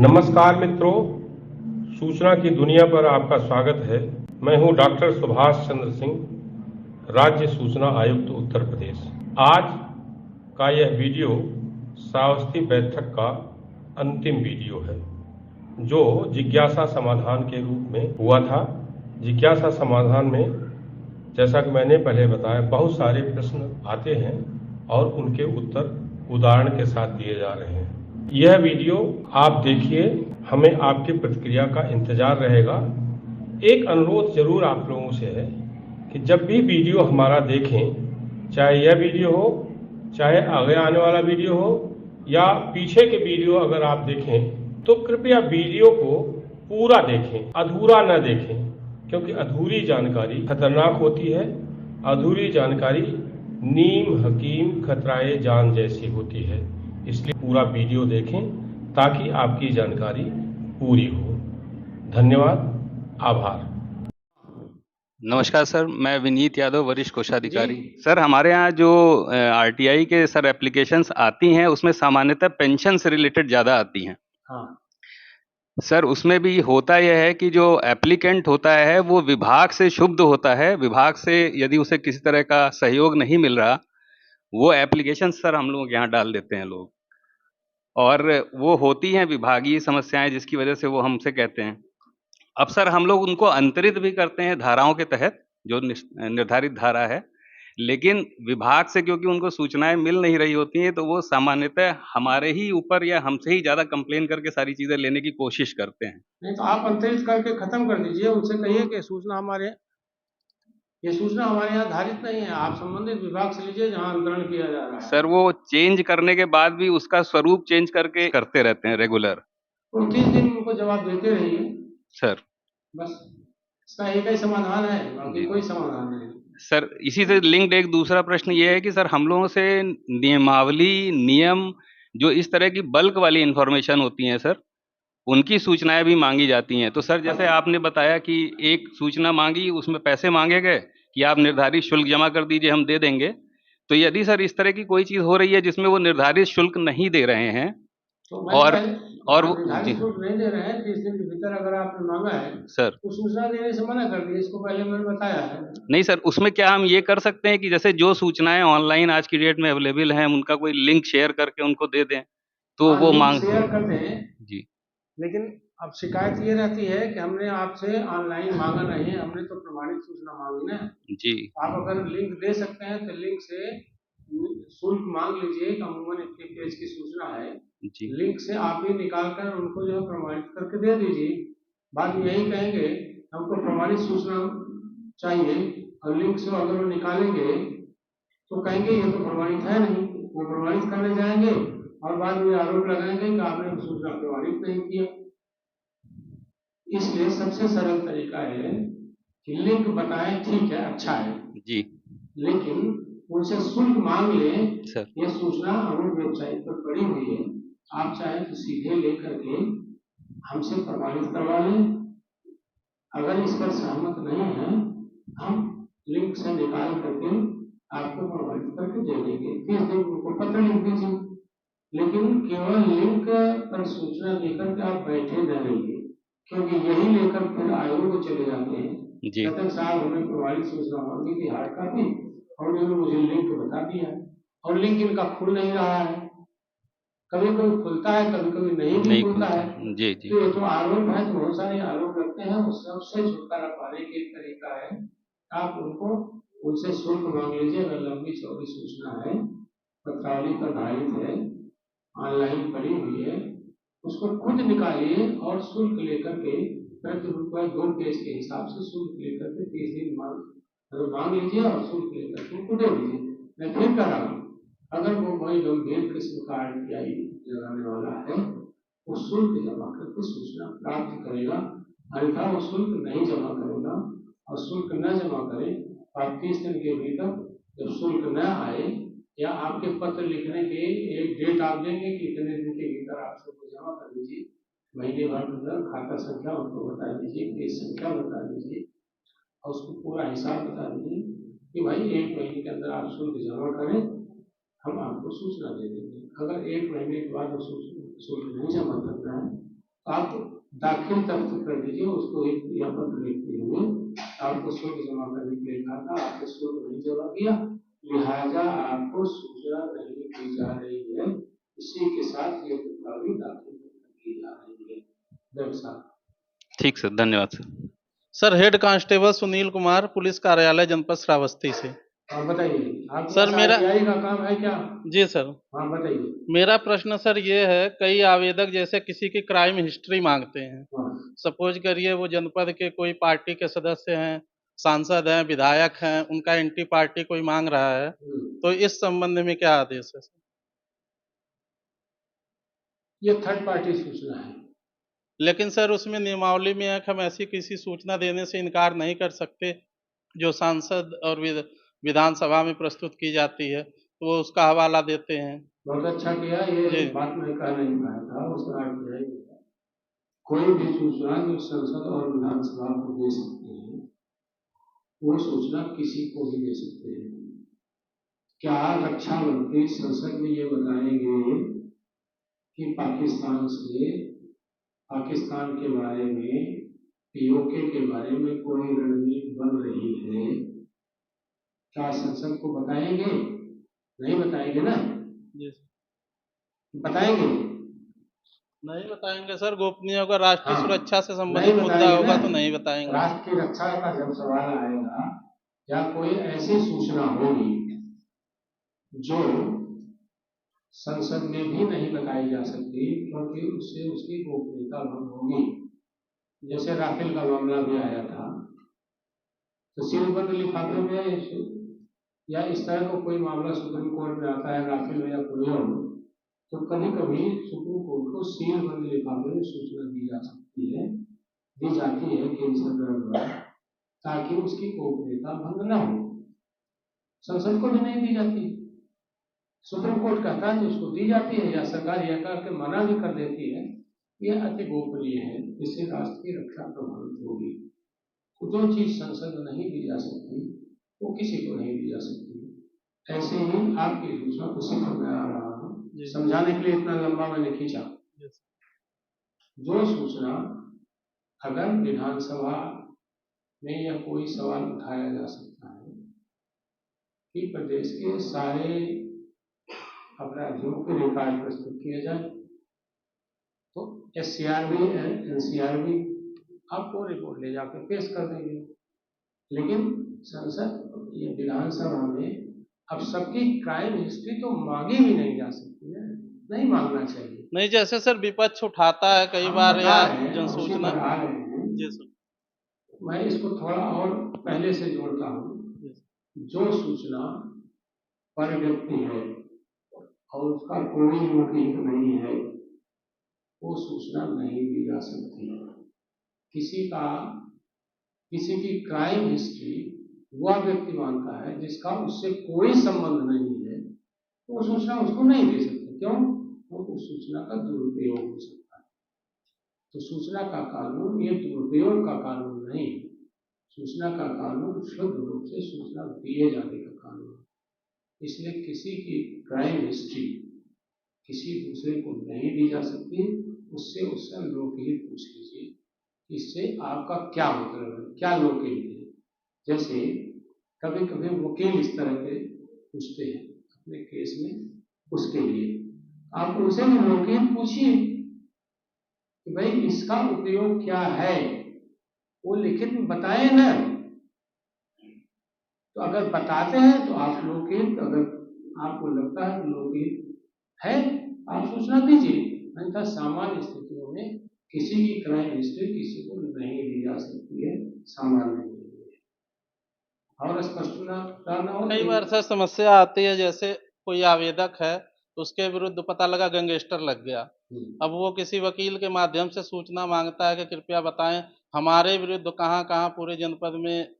नमस्कार मित्रों, सूचना की दुनिया पर आपका स्वागत है। मैं हूं डॉक्टर सुभाष चंद्र सिंह, राज्य सूचना आयुक्त उत्तर प्रदेश। आज का यह वीडियो श्रावस्ती बैठक का अंतिम वीडियो है, जो जिज्ञासा समाधान के रूप में हुआ था। जिज्ञासा समाधान में, जैसा कि मैंने पहले बताया, बहुत सारे प्रश्न आते हैं और उनके उत्तर उदाहरण के साथ दिए जा रहे हैं। यह वीडियो आप देखिए, हमें आपकी प्रतिक्रिया का इंतजार रहेगा। एक अनुरोध जरूर आप लोगों से है कि जब भी वीडियो हमारा देखें, चाहे यह वीडियो हो, चाहे आगे आने वाला वीडियो हो या पीछे के वीडियो अगर आप देखें, तो कृपया वीडियो को पूरा देखें, अधूरा न देखें, क्योंकि अधूरी जानकारी खतरनाक होती है। अधूरी जानकारी नीम हकीम खतराए जान जैसी होती है। इसलिए पूरा वीडियो देखें ताकि आपकी जानकारी पूरी हो। धन्यवाद, आभार। नमस्कार सर, मैं विनीत यादव, वरिष्ठ कोषाधिकारी। सर, हमारे यहाँ जो आरटीआई के सर एप्लीकेशंस आती हैं, उसमें सामान्यतः पेंशन से रिलेटेड ज़्यादा आती हैं। हाँ सर, उसमें भी होता यह है कि जो एप्लीकेंट होता है वो विभाग से क्षुब्ध होता है। विभाग से यदि उसे किसी तरह का सहयोग नहीं मिल रहा, वो एप्लीकेशन सर हम लोग यहाँ डाल देते हैं लोग, और वो होती हैं विभागीय समस्याएं, जिसकी वजह से वो हमसे कहते हैं। अब सर हम लोग उनको अंतरित भी करते हैं धाराओं के तहत, जो निर्धारित धारा है, लेकिन विभाग से क्योंकि उनको सूचनाएं मिल नहीं रही होती हैं, तो वो सामान्यतः हमारे ही ऊपर या हमसे ही ज़्यादा कंप्लेन करके सारी चीज़ें लेने की कोशिश करते हैं। नहीं तो आप अंतरित करके खत्म कर दीजिए, उनसे कहिए कि ये सूचना हमारे यहाँ धारित नहीं है, आप संबंधित विभाग से लीजिए जहाँ अंतरण किया जा रहा है। सर, वो चेंज करने के बाद भी उसका स्वरूप चेंज करके करते रहते हैं रेगुलर। 29 दिन उनको जवाब देते रहिए सर बस, इसका एक ही समाधान है, बाकी कोई समाधान नहीं। सर, इसी से लिंक्ड एक दूसरा प्रश्न ये है कि सर हम लोगों से नियमावली, नियम, जो इस तरह की बल्क वाली इंफॉर्मेशन होती हैं सर, उनकी सूचनाएं भी मांगी जाती हैं। तो सर, जैसे आपने बताया कि एक सूचना मांगी, उसमें पैसे मांगे गए कि आप निर्धारित शुल्क जमा कर दीजिए, हम दे देंगे। तो यदि सर इस तरह की कोई चीज हो रही है जिसमें वो निर्धारित शुल्क नहीं दे रहे हैं, तो और वो निर्धारित शुल्क नहीं दे रहे हैं, 30 दिन के भीतर अगर आपने मांगा है सर, तो सूचना देने से मना कर दिए, इसको पहले मैंने बताया है। नहीं सर, उसमें क्या हम ये कर सकते हैं कि जैसे जो सूचनाएं ऑनलाइन आज की डेट में अवेलेबल हैं, उनका कोई लिंक शेयर करके उनको दे दें, तो वो मांग शेयर कर दें जी। लेकिन अब शिकायत ये रहती है कि हमने आपसे ऑनलाइन मांगा नहीं, हमने तो प्रमाणित सूचना मांगी ना जी। आप अगर लिंक दे सकते हैं तो लिंक से शुल्क मांग लीजिए, अमूमन इतने पेज की सूचना है जी। लिंक से आप ही निकाल कर उनको जो है प्रमाणित करके दे दीजिए। बाद में यही कहेंगे हमको प्रमाणित सूचना चाहिए, और लिंक से अगर वो निकालेंगे तो कहेंगे ये तो प्रमाणित है नहीं, वो प्रमाणित करने जाएंगे और बाद में आरोप लगाएंगे कि आपने सूचना प्रमाणित नहीं किया। इसलिए सबसे सरल तरीका है कि लिंक बताएं, ठीक है, अच्छा है जी, लेकिन उनसे शुल्क मांग लें सर। ये सूचना हमारी वेबसाइट पर पड़ी हुई है, आप चाहे तो सीधे लेकर के हमसे प्रमाणित करवा लें। अगर इस पर सहमत नहीं है, हम लिंक से निकाल करके आपको प्रमाणित करके दे देंगे। 30 दिन उनको पत्र लिख दीजिए, लेकिन केवल लिंक पर सूचना लेकर के आप बैठे न रहिए, क्योंकि यही लेकर फिर आयोग को चले जाते हैं जी। कहते हैं साहब हमने प्रमाणित सूचना मांगी थी हार्ड कॉपी और उन्होंने मुझे लिंक बता दिया, और लिंक इनका खुल नहीं रहा है, कभी कभी खुलता है, कभी कभी नहीं खुलता है। जी जी। तो ये तो आरोप है, तो बहुत सारे आरोप लगते हैं, उस सबसे छुटकारा पाने का एक तरीका है आप उनसे शुल्क मांग लीजिए। अगर लंबी चौड़ी सूचना है, पत्रावली पर आधारित है, ऑनलाइन पड़ी हुई है, उसको खुद निकालिए और शुल्क लेकर के प्रति रुपये 2 पेज के हिसाब से शुल्क लेकर के 30 दिन मांग लीजिए और शुल्क लेकर के उनको दे दीजिए। मैं फिर कह रहा हूँ, अगर वो कोई गंभीर किस्म का आरटीआई लगाने वाला है, वो शुल्क जमा करके सूचना प्राप्त करेगा, अन्यथा वो शुल्क नहीं जमा करेगा। और शुल्क न जमा करे तो आप 30 दिन के भीतर जब शुल्क न आए या आपके पत्र लिखने के एक डेट आप देंगे कि इतने दिन के भीतर आप शुल्क जमा कर दीजिए, महीने भर अंदर खाता संख्या उनको बता दीजिए, केस संख्या बता दीजिए और उसको पूरा हिसाब बता दीजिए कि भाई 1 महीने के अंदर आप शुल्क जमा करें, हम आपको सूचना दे देंगे। अगर 1 महीने के बाद शुल्क नहीं जमा करना है आप दाखिल तख्त कर दीजिए, उसको एक क्रियापद लिखते हुए आपको शुल्क जमा करने के लिए कहा था, आपने शुल्क नहीं जमा किया, लिहाजा आपको सूचना नहीं दी जा रही है। इसी के साथ ये पत्रावली दाखिल की जा रही है। व्यवसाय ठीक सर, धन्यवाद sir. Sir head constable Sunil Kumar, police कार्यालय जनपद श्रावस्ती से। हाँ बताइए, आपके सर, पास मेरा- RTI का काम है क्या? जी सर, हाँ बताइए। मेरा प्रश्न सर ये है, कई आवेदक जैसे किसी की क्राइम हिस्ट्री मांगते हैं। हाँ, सपोज करिए वो जनपद के कोई पार्टी के सदस्य हैं, सांसद हैं, विधायक हैं, उनका एंटी पार्टी कोई मांग रहा है, तो इस संबंध में क्या आदेश है सर? ये थर्ड पार्टी सूचना है। लेकिन सर उसमें नियमावली में है कि हम ऐसी किसी सूचना देने से इनकार नहीं कर सकते जो सांसद और विधानसभा में प्रस्तुत की जाती है, तो वो उसका हवाला देते हैं। बहुत अच्छा किया, ये जी। बात मैं कह नहीं पाया था, उसका RTI है। कोई भी सूचना जो संसद और विधानसभा को दे सकते हैं, वो सूचना किसी को भी दे सकते हैं। क्या रक्षा मंत्री संसद में ये बताएंगे कि पाकिस्तान के बारे में, POK के बारे में कोई रणनीति बन रही है? क्या संसद को बताएंगे? नहीं बताएंगे ना? जी बताएंगे? नहीं बताएंगे सर, गोपनीय होगा, राष्ट्रीय हाँ, सुरक्षा से नहीं संबंधित मुद्दा बताएंगे होगा ना? तो नहीं बताएंगे। राष्ट्र की रक्षा का जब सवाल आएगा, या कोई ऐसी सूचना होगी जो संसद में भी नहीं बताई जा सकती, क्योंकि उससे उसकी गोपनीयता भंग होगी। जैसे राफेल का मामला भी आया था, तो सीलबंद लिफाफे में या इस तरह का कोई मामला सुप्रीम कोर्ट में आता है, राफेल या कोई और, तो कभी कभी सुप्रीम कोर्ट को सीलबंद लिफाफे में सूचना दी जाती है केंद्र सरकार द्वारा, ताकि उसकी गोपनीयता भंग न हो। संसद को भी नहीं दी जाती, सुप्रीम कोर्ट कहता है कि उसको दी जाती है, या सरकार यह करके मना भी कर देती है, यह अति गोपनीय है, इससे राष्ट्र की रक्षा प्रभावित होगी। तो जो चीज संसद में नहीं दी जा सकती वो किसी को नहीं दी जा सकती। ऐसे ही आपकी सूचना उसी पर मैं आ रहा हूँ, समझाने के लिए इतना लंबा मैंने खींचा। जो सूचना अगर विधानसभा में यह कोई सवाल उठाया जा सकता है कि प्रदेश के सारे अपराधियों के रिकॉर्ड प्रस्तुत किए जाए, तो SCRB NCRB आपको रिपोर्ट ले जाकर पेश कर देंगे। लेकिन संसद या विधानसभा में अब सबकी क्राइम हिस्ट्री तो मांगी ही नहीं जा सकती है, नहीं मांगना चाहिए। नहीं, जैसे सर विपक्ष उठाता है कई बार, या जनसूचना। जी सर, मैं इसको थोड़ा और पहले से जोड़ता हूँ। जो सूचना पर व्यक्ति है और उसका कोई लोकहित नहीं है, वो सूचना नहीं दी जा सकती। किसी की क्राइम हिस्ट्री वह व्यक्ति मानता है जिसका उससे कोई संबंध नहीं है, तो वो सूचना उसको नहीं दे सकते। क्यों? क्योंकि उस सूचना का दुरुपयोग हो सकता है। तो सूचना का कानून ये दुरुपयोग का कानून नहीं, सूचना का कानून शुद्ध रूप से सूचना दिए जाने का कानून है। इसलिए किसी की क्राइम हिस्ट्री किसी दूसरे को नहीं दी जा सकती। उससे लोकहित पूछ लीजिए, इससे आपका क्या मतलब है, क्या लोकहित है। जैसे कभी कभी वकील इस तरह के पूछते हैं अपने केस में, उसके लिए आप उनसे भी लोकहित पूछिए कि भाई इसका उपयोग क्या है, वो लिखित में बताए ना। तो अगर बताते हैं तो आप लोकहित, अगर आपको लगता है लोकहित है, आप सूचना दीजिए। अन्यथा सामान्य स्थितियों में किसी की क्राइम हिस्ट्री किसी को नहीं दी जा सकती है, सामान्य। और स्पष्टता न हो। कई बार सर समस्या आती है, जैसे कोई आवेदक है, उसके विरुद्ध पता लगा गैंगस्टर लग गया, अब वो किसी वकील के माध्यम से सूचना मांगता है कि कृपया बताएं हमारे विरुद्ध कहाँ कहाँ पूरे जनपद में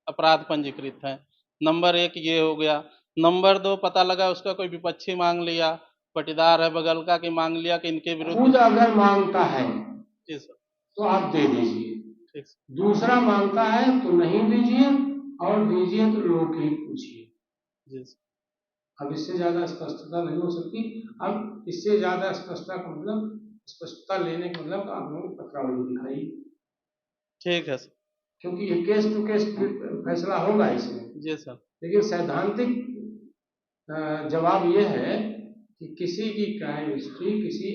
अपराध पंजीकृत हैं। नंबर 1 ये हो गया। नंबर 2 पता लगा उसका कोई विपक्षी मांग लिया, पटीदार है बगल का, कि मांग लिया कि इनके विरुद्ध। खुद अगर मांगता है जी सर, तो आप दे दीजिए, ठीक सर। दूसरा मांगता है तो नहीं दीजिए, और दीजिए तो लोकहित पूछिए। जी सर, अब इससे ज्यादा स्पष्टता नहीं हो सकती। अब इससे ज्यादा स्पष्टता का मतलब स्पष्टता लेने का मतलब आपने पत्रावली दिखाई, ठीक है सर। क्योंकि ये केस टू केस फैसला होगा इसमें। जी सर। लेकिन सैद्धांतिक जवाब ये है कि किसी की क्राइम हिस्ट्री किसी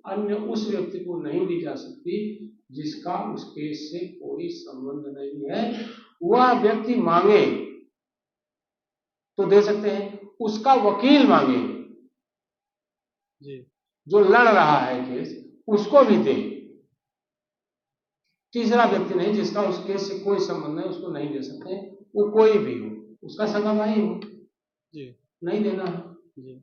अन्य उस व्यक्ति को नहीं दी जा सकती जिसका उस केस से कोई संबंध नहीं है। वह व्यक्ति मांगे तो दे सकते हैं, उसका वकील मांगे जी। जो लड़ रहा है केस, उसको भी दे। तीसरा व्यक्ति नहीं जिसका उस केस से कोई संबंध नहीं, उसको नहीं दे सकते। वो कोई भी हो, उसका सगा भाई हो, जी। नहीं देना है। जी।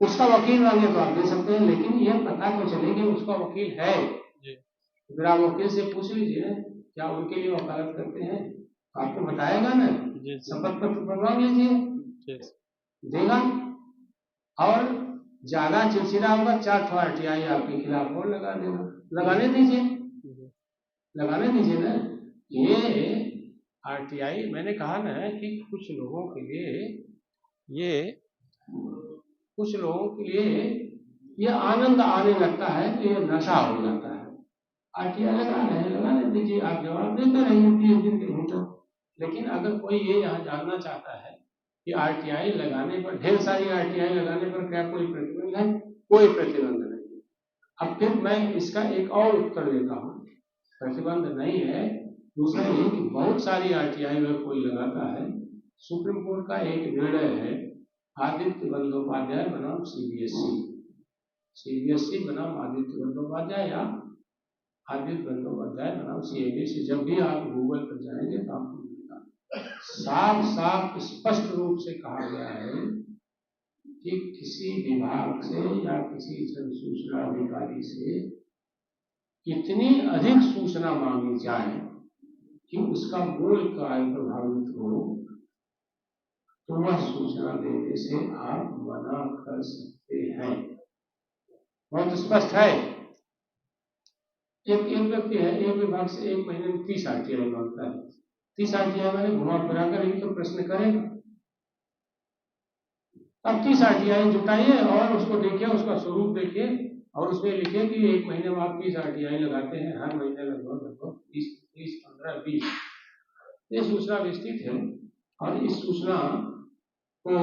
उसका वकील मांगे तो आप दे सकते हैं, लेकिन यह पता तो चले कि उसका वकील है। जी। फिर आप वकील से पूछ लीजिए क्या उनके लिए वकालत करते हैं, आपको बताएगा ना। जी। शपथ पत्र बनवा लीजिए, जी। देगा। और ज्यादा चिड़चिड़ा होगा, 4 RTI आपके खिलाफ और लगा देगा। लगाने दीजिए, लगाने दीजिए ना। ये RTI मैंने कहा ना कि कुछ लोगों के लिए ये आनंद आने लगता है तो ये नशा हो जाता है। RTI लगा रहे हैं, लगाने दीजिए, आप जवाब देते रहिए 30 दिन के भीतर। लेकिन अगर कोई ये यहाँ जानना चाहता है कि RTI लगाने पर, ढेर सारी RTI लगाने पर क्या कोई प्रतिबंध है? कोई प्रतिबंध नहीं। अब फिर मैं इसका एक और उत्तर देता हूँ, प्रतिबंध नहीं है। दूसरा ये कि बहुत सारी RTI अगर कोई लगाता है, सुप्रीम कोर्ट का एक निर्णय है, आदित्य बंदोपाध्याय बनाम CBSE बनाम आदित्य बंदोपाध्याय या आदित्य बंदोपाध्याय बनाम CBSE। जब भी आप गूगल पर जाएंगे तो आपको मिलेगा। साफ साफ स्पष्ट रूप से कहा गया है कि किसी विभाग से या किसी जन सूचना अधिकारी से इतनी अधिक सूचना मांगी जाए कि उसका मूल कार्य प्रभावित हो, तो वह सूचना देने से आप मना कर सकते हैं। बहुत स्पष्ट है। एक व्यक्ति है, एक विभाग से एक महीने में 30 RTI मांगता है। 30 RTI मैंने घुमा फिरा कर ही तो प्रश्न करेगा। अब 30 RTI जुटाइए और उसको देखिए, उसका स्वरूप देखिए और उसमें लिखिए कि एक महीने में आप 30 RTI लगाते हैं, हर महीने लगभग 30, 15, 20। ये सूचना विस्तृत है और इस सूचना को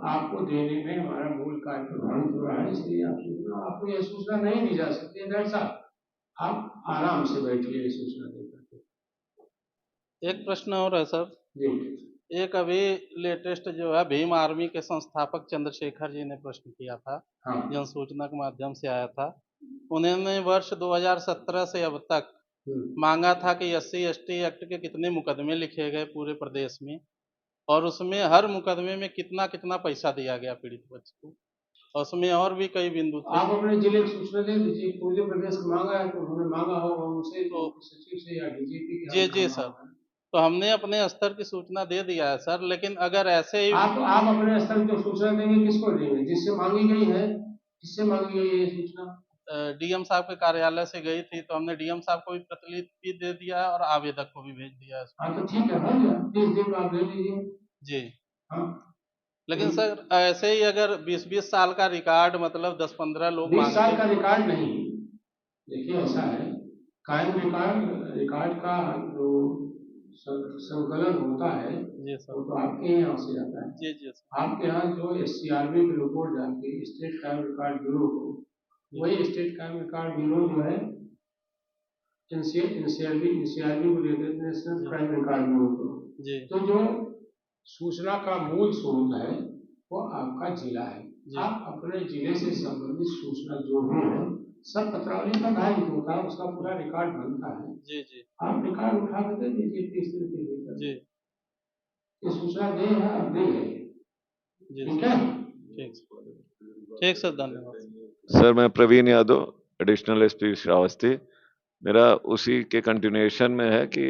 आपको देने में हमारा मूल कार्य प्रभावित हो रहा है, इसलिए आपको यह सूचना नहीं दी जा सकती है। डॉक्टर साहब, आप आराम से बैठिए सूचना देकर के। एक प्रश्न और है सर जी। एक अभी लेटेस्ट जो है भीम आर्मी के संस्थापक चंद्रशेखर जी ने प्रश्न किया था, हाँ। जन सूचना के माध्यम से आया था। उन्होंने वर्ष 2017 से अब तक मांगा था कि SC/ST एक्ट के कितने मुकदमे लिखे गए पूरे प्रदेश में, और उसमें हर मुकदमे में कितना कितना पैसा दिया गया पीड़ित बच्चे को, और उसमें और भी कई बिंदु थे। आप अपने जिले की सूचना दे दीजिए, पूरे प्रदेश को मांगा है तो उन्होंने मांगा होगा उनसे, तो सचिव से या DGP के। जी सर, तो हमने अपने स्तर की सूचना दे दिया है सर, लेकिन अगर ऐसे ही आप अपने स्तर की सूचना देंगे किसको देंगे? जिससे मांगी गई है, किससे मांगी गई है ये सूचना? DM साहब के कार्यालय से गई थी, तो हमने DM साहब को भी प्रतिलिपि दे दिया है और आवेदक को भी भेज दिया है। हाँ तो ठीक है, हो गया, 30 दिन में आप दे दीजिए। जी। हाँ। लेकिन सर ऐसे ही अगर 20-20 साल का रिकॉर्ड, मतलब 10-15 लोग 20 साल का रिकॉर्ड नहीं, देखिए ऐसा है, कायम रिकॉर्ड का जो संकलन होता है जी सर, वो तो आपके यहाँ से जाता है। जी आपके यहाँ जो SCRB की रिपोर्ट जाती है, स्टेट कायम रिकॉर्ड ब्यूरो को, वही स्टेट कायम रिकॉर्ड ब्यूरो जो है NCRB को देते हैं, नेशनल क्राइम रिकॉर्ड ब्यूरो को। तो जो सूचना का मूल स्रोत है वो आपका जिला है। आप अपने जिले से संबंधित सूचना जो भी है सब पत्रावली का धारित होता है, उसका पूरा रिकॉर्ड बनता है। जी। आप रिकॉर्ड उठा कर दे दीजिए 30 दिन के भीतर। जी। ये सूचना दे है, आप दे ठीक है? ठीक सर, धन्यवाद। सर मैं प्रवीण यादव, एडिशनल SP श्रावस्ती। मेरा उसी के कंटिन्यूएशन में है कि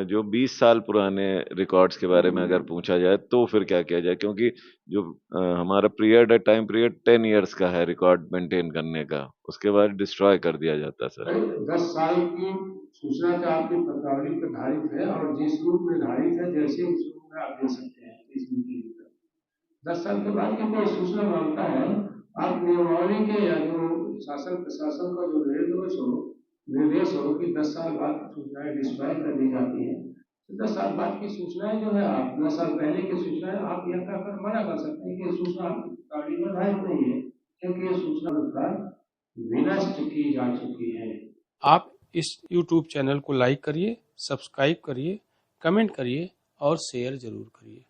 जो 20 साल पुराने रिकॉर्ड्स के बारे में अगर पूछा जाए तो फिर क्या किया जाए, क्योंकि जो हमारा पीरियड है, टाइम पीरियड 10 इयर्स का है रिकॉर्ड मेंटेन करने का, उसके बाद डिस्ट्रॉय कर दिया जाता है सर। 10 साल की सूचना का आपकी पत्रावली पर धारित है और जिस रूप में धारित है जैसे उस रूप में आप दे सकते हैं 30 दिन के भीतर। 10 साल के बाद की कोई सूचना मांगता है, आप नियमावली के शासन प्रशासन का जो निर्देश हो कि 10 साल बाद सूचनाएं डिस्ट्रॉय कर दी जाती है, तो 10 साल बाद की सूचनाएं जो है आप 10 साल पहले की सूचनाएं आप यह कहकर मना कर सकते हैं कि ये सूचना कानूनी वैध नहीं है, क्योंकि ये सूचना अनुसार विनष्ट की जा चुकी है। आप इस YouTube चैनल को लाइक करिए, सब्सक्राइब करिए, कमेंट करिए और शेयर जरूर करिए।